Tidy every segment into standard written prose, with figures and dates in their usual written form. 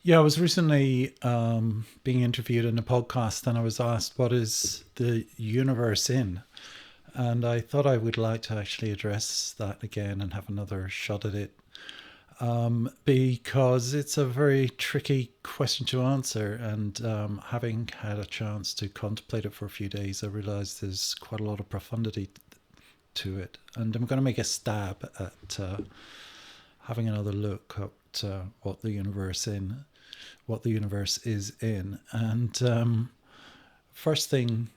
Yeah, I was recently being interviewed in a podcast and I was asked, what is the universe in? And I thought I would like to actually address that again and have another shot at it because it's a very tricky question to answer. And having had a chance to contemplate it for a few days, I realized there's quite a lot of profundity to it. And I'm going to make a stab at having another look at what the universe is in. And first thing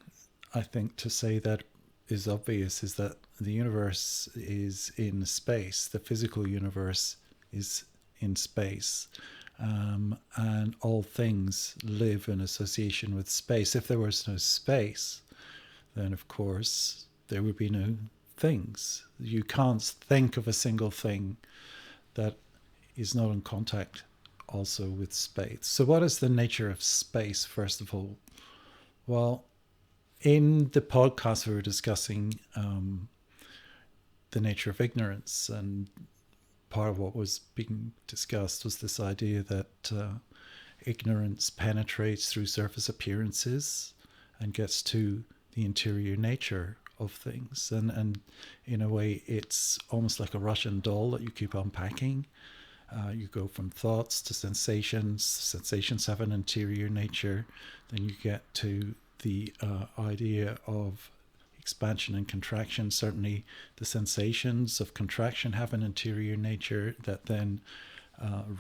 I think to say that is obvious is that the universe is in space. The physical universe is in space. And all things live in association with space. If there was no space, then of course there would be no things. You can't think of a single thing that is not in contact also with space. So, what is the nature of space, first of all? Well, in the podcast, we were discussing the nature of ignorance, and part of what was being discussed was this idea that ignorance penetrates through surface appearances and gets to the interior nature of things. And in a way, it's almost like a Russian doll that you keep unpacking. You go from thoughts to sensations. Sensations have an interior nature. Then you get to the idea of expansion and contraction. Certainly, the sensations of contraction have an interior nature that then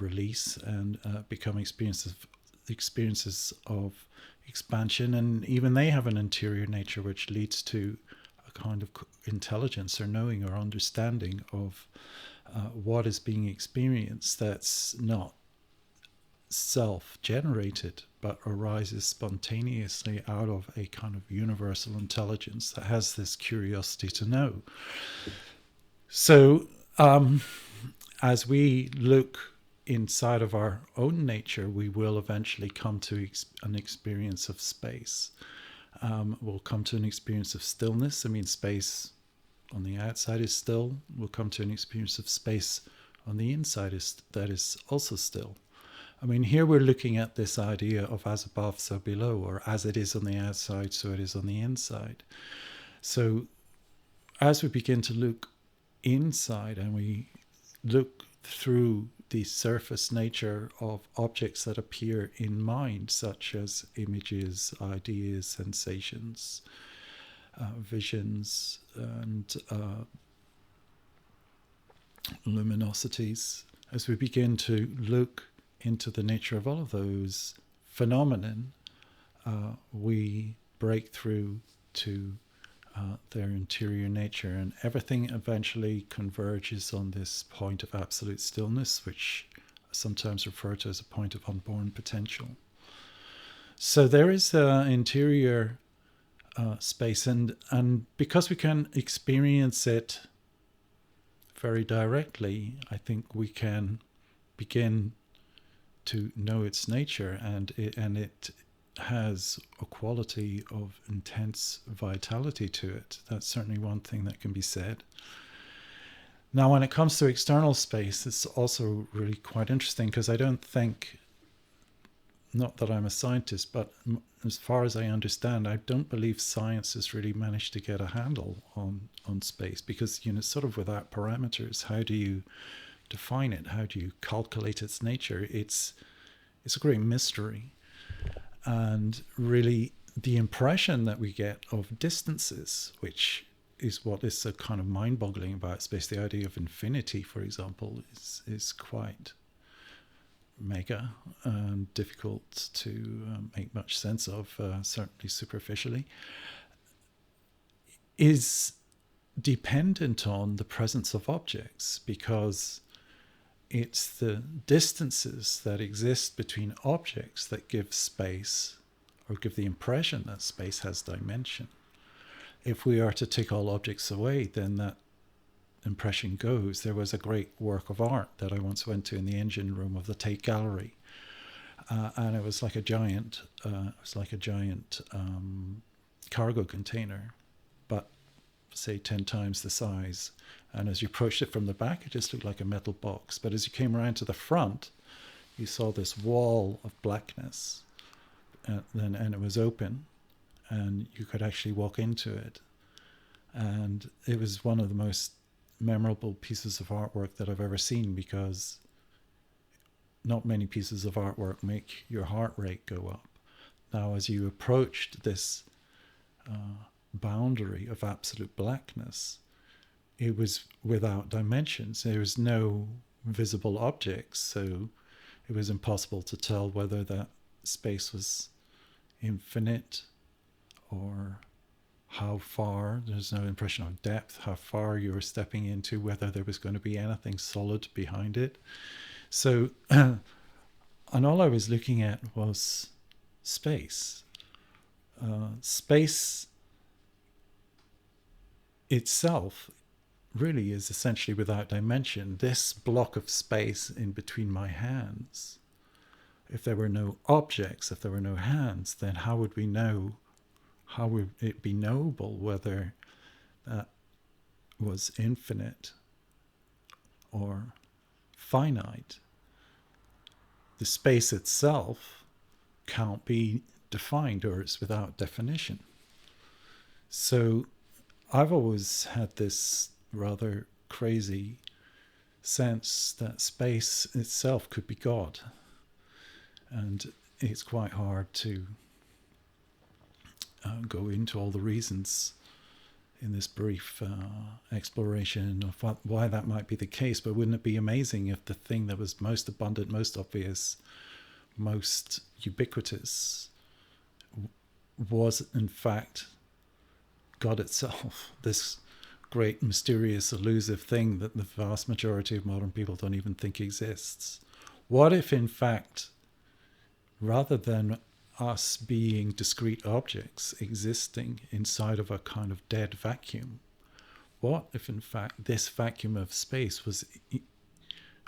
release and become experiences of expansion. And even they have an interior nature which leads to a kind of intelligence or knowing or understanding of what is being experienced that's not self-generated but arises spontaneously out of a kind of universal intelligence that has this curiosity to know. So as we look inside of our own nature, we will eventually come to an experience of space. We'll come to an experience of stillness. I mean, space on the outside is still. We'll come to an experience of space on the inside that is also still. I mean, here we're looking at this idea of as above, so below, or as it is on the outside, so it is on the inside. So as we begin to look inside and we look through the surface nature of objects that appear in mind, such as images, ideas, sensations, visions, and luminosities, as we begin to look into the nature of all of those phenomenon, we break through to their interior nature, and everything eventually converges on this point of absolute stillness, which sometimes referred to as a point of unborn potential. So there is an interior space, and because we can experience it very directly, I think we can begin to know its nature, and it has a quality of intense vitality to it. That's certainly one thing that can be said. Now, when it comes to external space, it's also really quite interesting, because I don't think, not that I'm a scientist, but as far as I understand, I don't believe science has really managed to get a handle on space, because, sort of without parameters, how do you define it? How do you calculate its nature? It's a great mystery. And really, the impression that we get of distances, which is what is so kind of mind-boggling about space, the idea of infinity, for example, is quite mega and difficult to make much sense of, certainly superficially, is dependent on the presence of objects, because it's the distances that exist between objects that give space, or give the impression that space has dimension. If we are to take all objects away, then that impression goes. There was a great work of art that I once went to in the engine room of the Tate Gallery, and it was like a giant, cargo container, but say 10 times the size. And as you approached it from the back, it just looked like a metal box. But as you came around to the front, you saw this wall of blackness, and it was open, and you could actually walk into it. And it was one of the most memorable pieces of artwork that I've ever seen, because not many pieces of artwork make your heart rate go up. Now, as you approached this boundary of absolute blackness, it was without dimensions. There was no visible objects, so it was impossible to tell whether that space was infinite or how far. There's no impression of depth, how far you were stepping into, whether there was going to be anything solid behind it. So, and all I was looking at was space. Space itself really is essentially without dimension. This block of space in between my hands, if there were no objects, if there were no hands, then how would we know, how would it be knowable whether that was infinite or finite? The space itself can't be defined, or it's without definition. So I've always had this rather crazy sense that space itself could be God. And it's quite hard to go into all the reasons in this brief exploration of why that might be the case. But wouldn't it be amazing if the thing that was most abundant, most obvious, most ubiquitous was in fact God itself, this great, mysterious, elusive thing that the vast majority of modern people don't even think exists? What if, in fact, rather than us being discrete objects existing inside of a kind of dead vacuum, what if, in fact, this vacuum of space was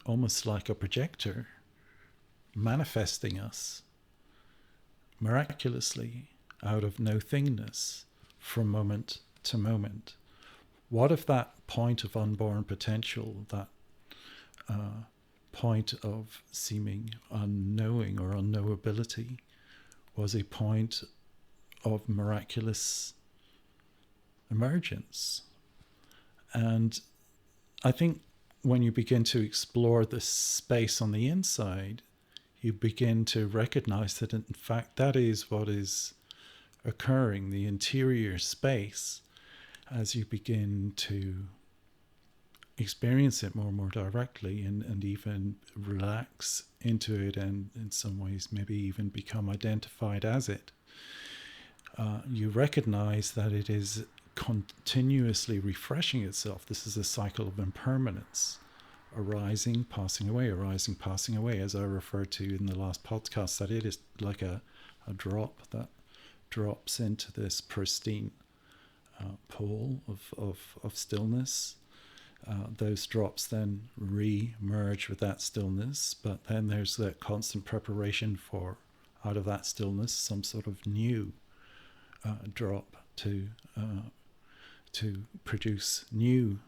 almost like a projector manifesting us miraculously out of no thingness from moment to moment? What if that point of unborn potential, that point of seeming unknowing or unknowability, was a point of miraculous emergence? And I think when you begin to explore the space on the inside, you begin to recognize that in fact that is what is occurring, the interior space, as you begin to experience it more and more directly, and even relax into it, and in some ways maybe even become identified as it. You recognize that it is continuously refreshing itself. This is a cycle of impermanence, arising, passing away, arising, passing away, as I referred to in the last podcast, that it is like a drop that drops into this pristine pool of stillness. Those drops then re-merge with that stillness, but then there's that constant preparation for, out of that stillness, some sort of new drop to produce new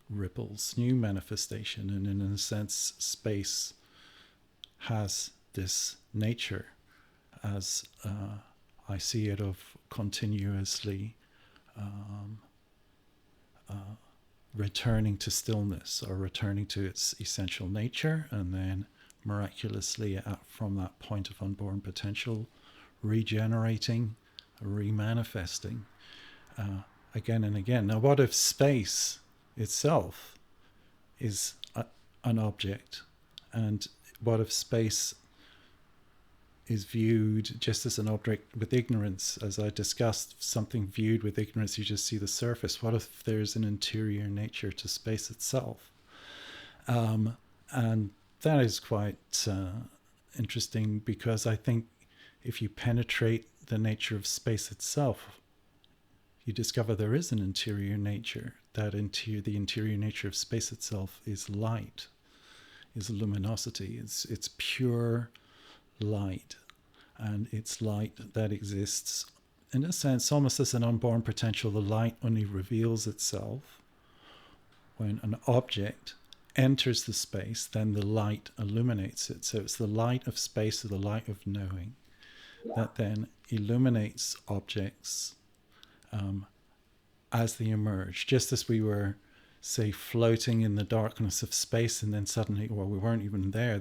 ripples, new manifestation. And in a sense, space has this nature, as I see it, of continuously returning to stillness, or returning to its essential nature, and then miraculously from that point of unborn potential, regenerating, remanifesting again and again. Now, what if space itself is an object? And what if space is viewed just as an object with ignorance? As I discussed, something viewed with ignorance, you just see the surface. What if there's an interior nature to space itself? And that is quite interesting, because I think if you penetrate the nature of space itself, you discover there is an interior nature. That the interior nature of space itself is light, is luminosity. It's pure light, and it's light that exists in a sense almost as an unborn potential. The light only reveals itself when an object enters the space, then the light illuminates it. So it's the light of space, or the light of knowing, that then illuminates objects as they emerge. Just as we were, say, floating in the darkness of space, and then suddenly, well, we weren't even there,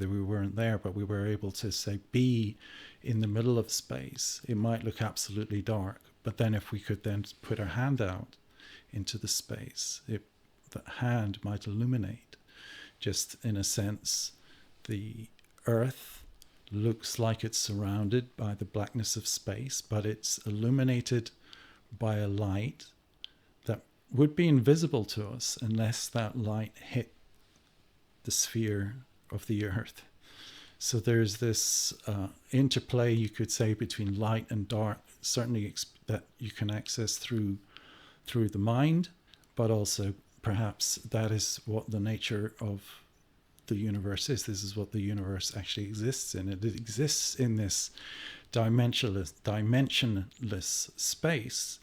but we were able to, say, be in the middle of space. It might look absolutely dark, but then if we could then put our hand out into the space, the hand might illuminate. Just in a sense, the earth looks like it's surrounded by the blackness of space, but it's illuminated by a light that would be invisible to us unless that light hit the sphere of the earth. So there's this interplay, you could say, between light and dark, certainly that you can access through the mind, but also perhaps that is what the nature of the universe is. This is what the universe actually exists in. It exists in this dimensionless space,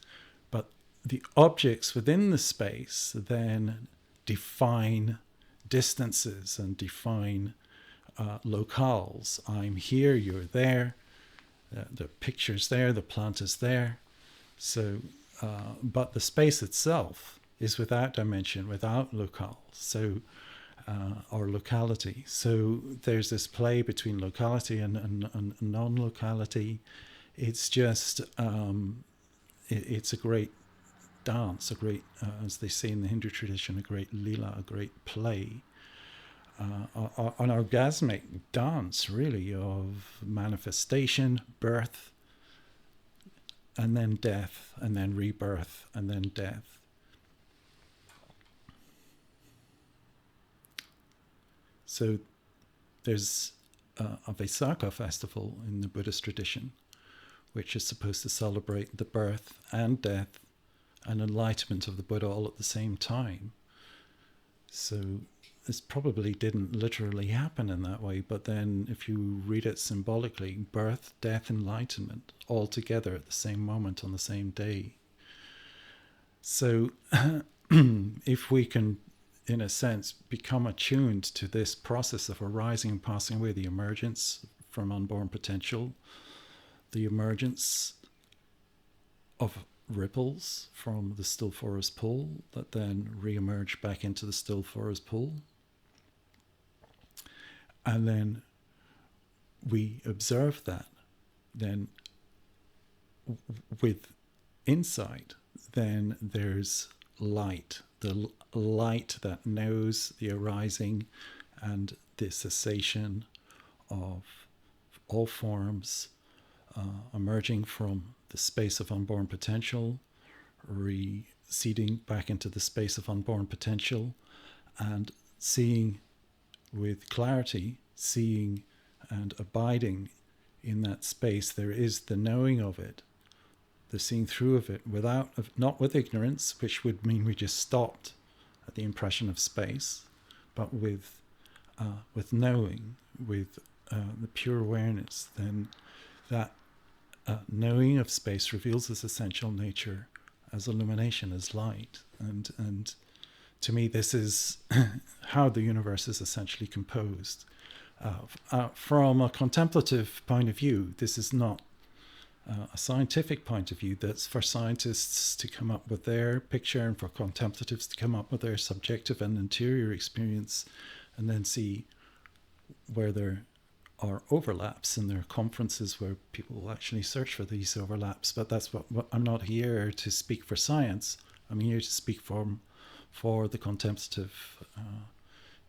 but the objects within the space then define distances and define locales. I'm here, you're there, the picture's there, the plant is there. So, but the space itself is without dimension, without locale, so or locality. So there's this play between locality and non-locality. It's just it's a great dance, a great, as they say in the Hindu tradition, a great lila, a great play, an orgasmic dance, really, of manifestation, birth, and then death, and then rebirth, and then death. So there's a Vaisakha festival in the Buddhist tradition, which is supposed to celebrate the birth and death and enlightenment of the Buddha all at the same time. So this probably didn't literally happen in that way, but then if you read it symbolically, birth, death, enlightenment, all together at the same moment on the same day. So if we can, in a sense, become attuned to this process of arising and passing away, the emergence from unborn potential, the emergence of ripples from the still forest pool that then re-emerge back into the still forest pool, and then we observe that, then with insight, then there's light, the light that knows the arising and the cessation of all forms, emerging from the space of unborn potential, receding back into the space of unborn potential, and seeing with clarity, seeing and abiding in that space. There is the knowing of it, the seeing through of it, not with ignorance, which would mean we just stopped at the impression of space, but with knowing, with the pure awareness. Then that knowing of space reveals its essential nature as illumination, as light, and to me, this is how the universe is essentially composed. From a contemplative point of view, this is not a scientific point of view. That's for scientists to come up with their picture, and for contemplatives to come up with their subjective and interior experience, and then see where there are overlaps. And there are conferences where people will actually search for these overlaps. But that's what I'm not here to speak for science. I'm here to speak for the contemplative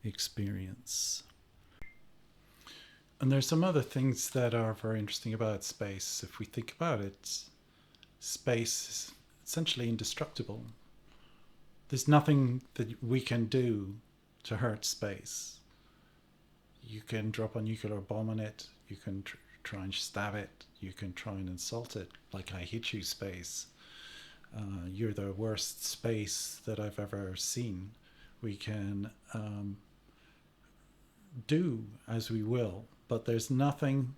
experience. And there's some other things that are very interesting about space. If we think about it, space is essentially indestructible. There's nothing that we can do to hurt space. You can drop a nuclear bomb on it, you can try and stab it, you can try and insult it, like I hit you, space. You're the worst space that I've ever seen. We can do as we will, but there's nothing,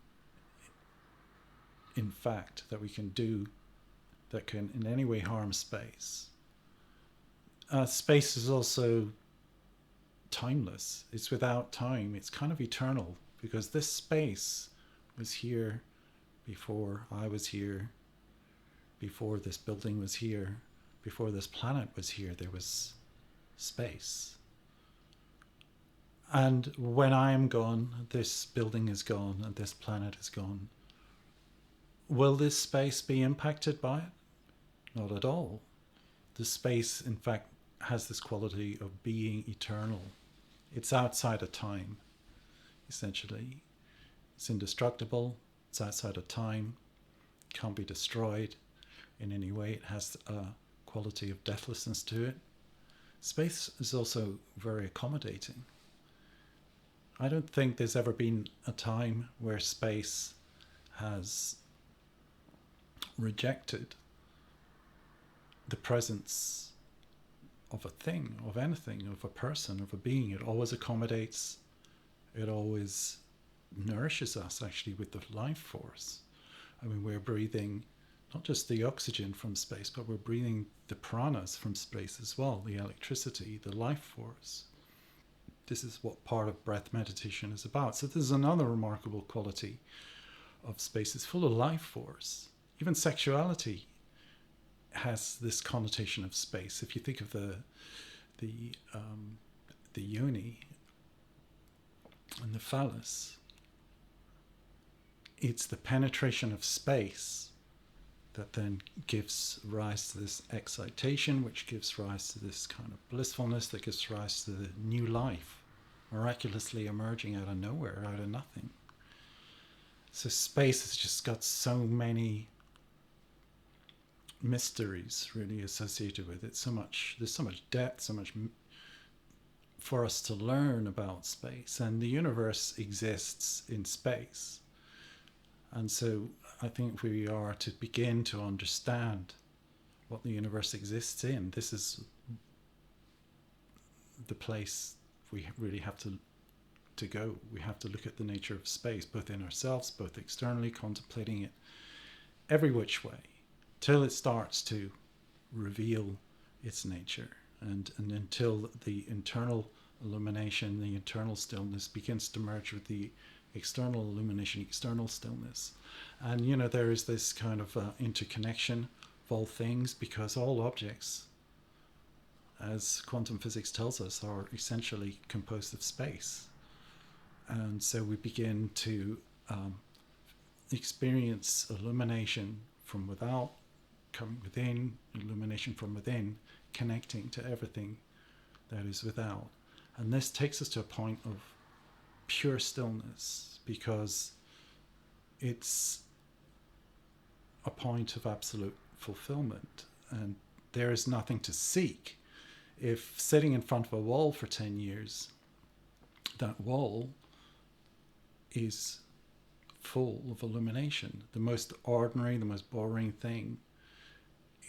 in fact, that we can do that can in any way harm space. Space is also timeless. It's without time. It's kind of eternal, because this space was here before I was here, before this building was here, before this planet was here. There was space. And when I am gone, this building is gone and this planet is gone. Will this space be impacted by it? Not at all. The space, in fact, has this quality of being eternal. It's outside of time, essentially. It's indestructible. It's outside of time. Can't be destroyed in any way. It has a quality of deathlessness to it. Space is also very accommodating. I don't think there's ever been a time where space has rejected the presence of a thing, of anything, of a person, of a being. It always accommodates. It always nourishes us, actually, with the life force. I mean, we're breathing not just the oxygen from space, but we're breathing the pranas from space as well, the electricity, the life force. This is what part of breath meditation is about. So there's another remarkable quality of space. It's full of life force. Even sexuality has this connotation of space. If you think of the yoni and the phallus, it's the penetration of space that then gives rise to this excitation, which gives rise to this kind of blissfulness, that gives rise to the new life, miraculously emerging out of nowhere, out of nothing. So space has just got so many mysteries really associated with it. There's so much depth, so much for us to learn about space, and the universe exists in space. And so I think we are to begin to understand what the universe exists in. This is the place we really have to go. We have to look at the nature of space, both in ourselves, both externally, contemplating it every which way, till it starts to reveal its nature, and until the internal illumination, the internal stillness begins to merge with the external illumination, external stillness. And there is this kind of interconnection of all things, because all objects, as quantum physics tells us, are essentially composed of space. And so we begin to experience illumination from without, coming within, illumination from within, connecting to everything that is without. And this takes us to a point of pure stillness, because it's a point of absolute fulfillment, and there is nothing to seek. If sitting in front of a wall for 10 years, that wall is full of illumination. The most ordinary, the most boring thing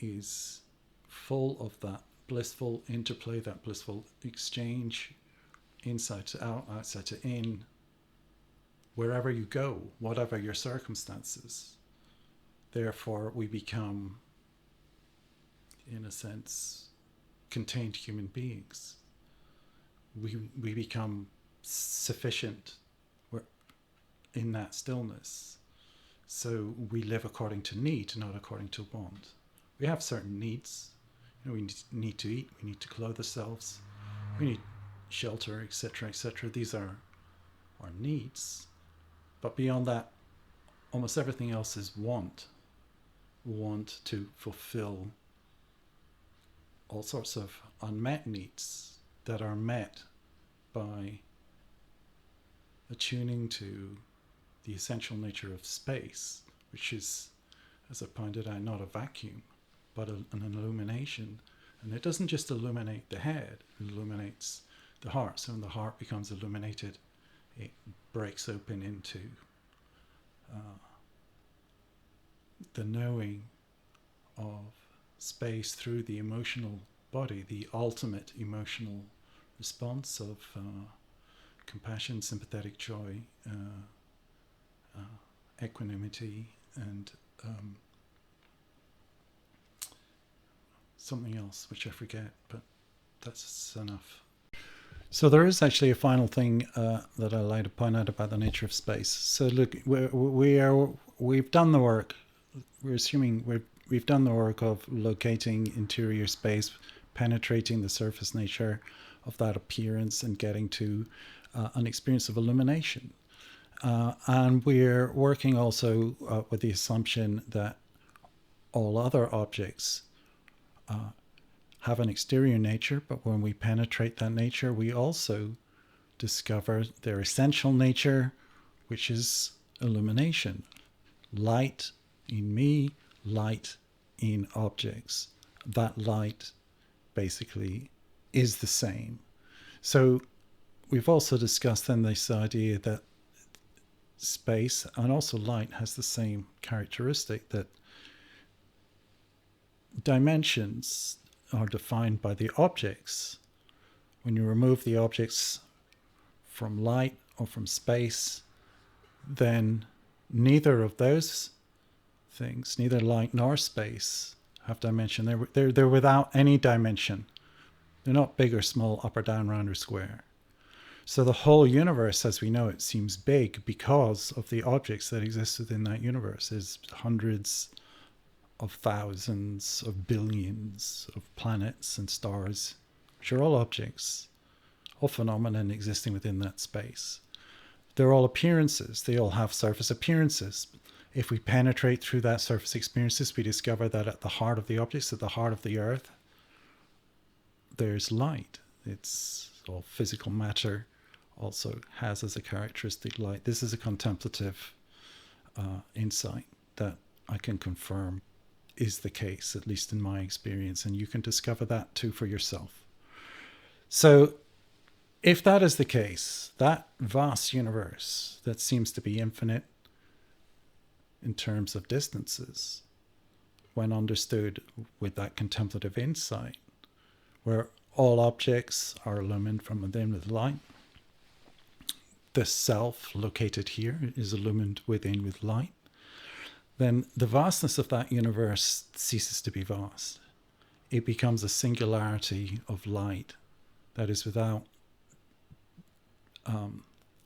is full of that blissful interplay, that blissful exchange, inside to out, outside to in, wherever you go, whatever your circumstances. Therefore, we become, in a sense, contained human beings. We become sufficient in that stillness. So we live according to need, not according to want. We have certain needs. We need to eat, we need to clothe ourselves, we need shelter, etc., etc. These are our needs. But beyond that, almost everything else is want. Want to fulfill all sorts of unmet needs that are met by attuning to the essential nature of space, which is, as I pointed out, not a vacuum, but an illumination. And it doesn't just illuminate the head, it illuminates the heart. So when the heart becomes illuminated, it breaks open into the knowing of space through the emotional body, the ultimate emotional response of compassion, sympathetic joy, equanimity, and something else which I forget, but that's enough. So there is actually a final thing that I like to point out about the nature of space. So look, we've done the work. We're assuming we've done the work of locating interior space, penetrating the surface nature of that appearance, and getting to an experience of illumination. And we're working also with the assumption that all other objects have an exterior nature, but when we penetrate that nature, we also discover their essential nature, which is illumination. Light in me, light in objects. That light basically is the same. So we've also discussed then this idea that space and also light has the same characteristic, that dimensions are defined by the objects. When you remove the objects from light or from space, then neither of those things, neither light nor space, have dimension. They're without any dimension. They're not big or small, up or down, round or square. So the whole universe as we know it seems big because of the objects that exist within that universe. There's hundreds of thousands of billions of planets and stars, which are all objects, all phenomenon existing within that space. They're all appearances. They all have surface appearances. If we penetrate through that surface experiences, we discover that at the heart of the objects, at the heart of the earth, there's light. It's all physical matter also has as a characteristic light. This is a contemplative insight that I can confirm is the case, at least in my experience, and you can discover that too for yourself. So if that is the case, that vast universe that seems to be infinite in terms of distances, when understood with that contemplative insight, where all objects are illumined from within with light, the self located here is illumined within with light, then the vastness of that universe ceases to be vast. It becomes a singularity of light that is without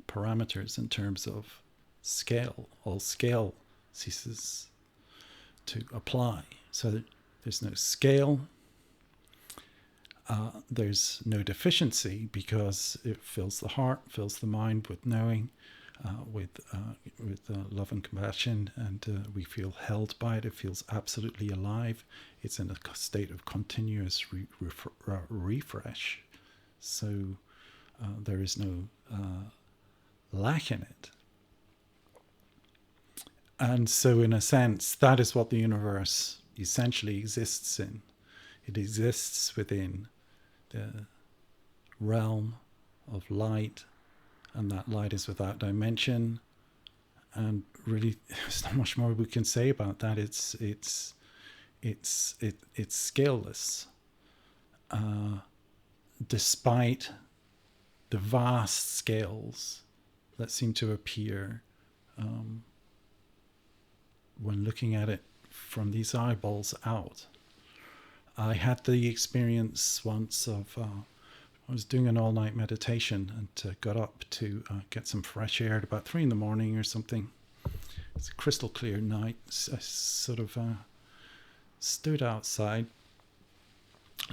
parameters in terms of scale. All scale ceases to apply. So there's no scale. There's no deficiency because it fills the heart, fills the mind with knowing, with love and compassion, and we feel held by it. It feels absolutely alive. It's in a state of continuous refresh. So there is no lack in it. And so in a sense, that is what the universe essentially exists in. It exists within the realm of light, and that light is without dimension. And really, there's not much more we can say about that. It's scaleless, despite the vast scales that seem to appear when looking at it from these eyeballs out. I had the experience once of I was doing an all-night meditation and got up to get some fresh air at about 3 a.m. or something. It's a crystal clear night. I sort of stood outside,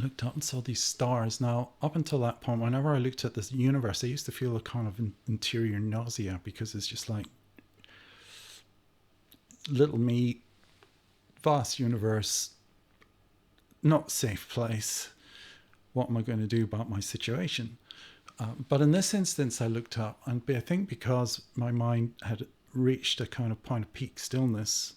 looked up and saw these stars. Now, up until that point, whenever I looked at this universe, I used to feel a kind of interior nausea because it's just like little me, vast universe, not safe place. What am I going to do about my situation? But in this instance, I looked up, and I think because my mind had reached a kind of point of peak stillness,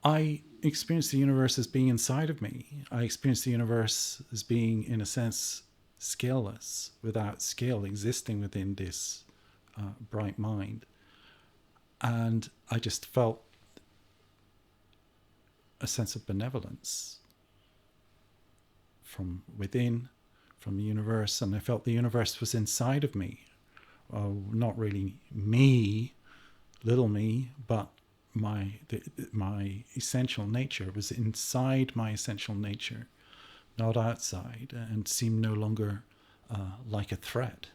I experienced the universe as being inside of me. I experienced the universe as being, in a sense, scaleless, without scale, existing within this bright mind. And I just felt a sense of benevolence from within, from the universe, and I felt the universe was inside of me. Not really me, little me, but my essential nature was inside my essential nature, not outside, and seemed no longer like a threat.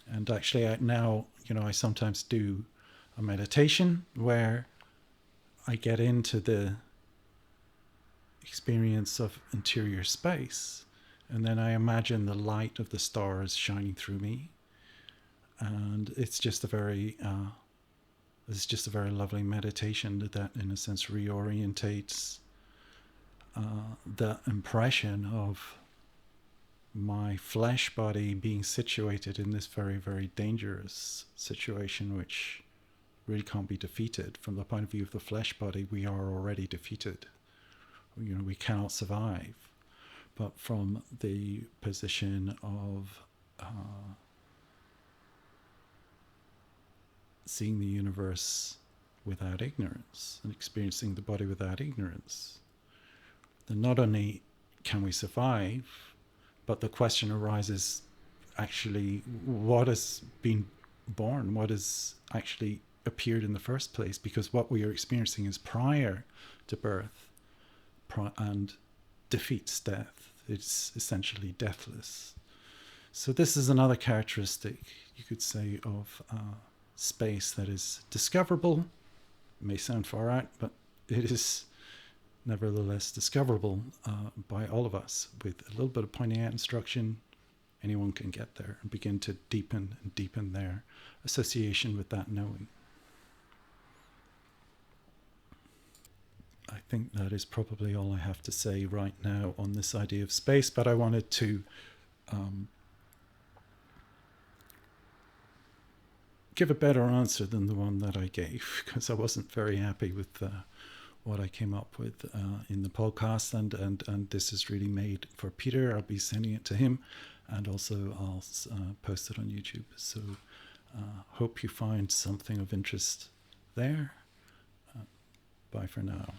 And actually, now, I sometimes do a meditation where I get into the experience of interior space, and then I imagine the light of the stars shining through me, and it's just a very lovely meditation that in a sense reorientates the impression of my flesh body being situated in this very, very dangerous situation, which really can't be defeated. From the point of view of the flesh body, we are already defeated. We cannot survive. But from the position of seeing the universe without ignorance and experiencing the body without ignorance, then not only can we survive, but the question arises, actually, what has been born? What has actually appeared in the first place? Because what we are experiencing is prior to birth and defeats death. It's essentially deathless. So this is another characteristic, you could say, of space that is discoverable. It may sound far out, but it is nevertheless discoverable by all of us. With a little bit of pointing out instruction, anyone can get there and begin to deepen and deepen their association with that knowing. I think that is probably all I have to say right now on this idea of space, but I wanted to give a better answer than the one that I gave, because I wasn't very happy with what I came up with in the podcast, and this is really made for Peter. I'll be sending it to him, and also I'll post it on YouTube. So hope you find something of interest there. Bye for now.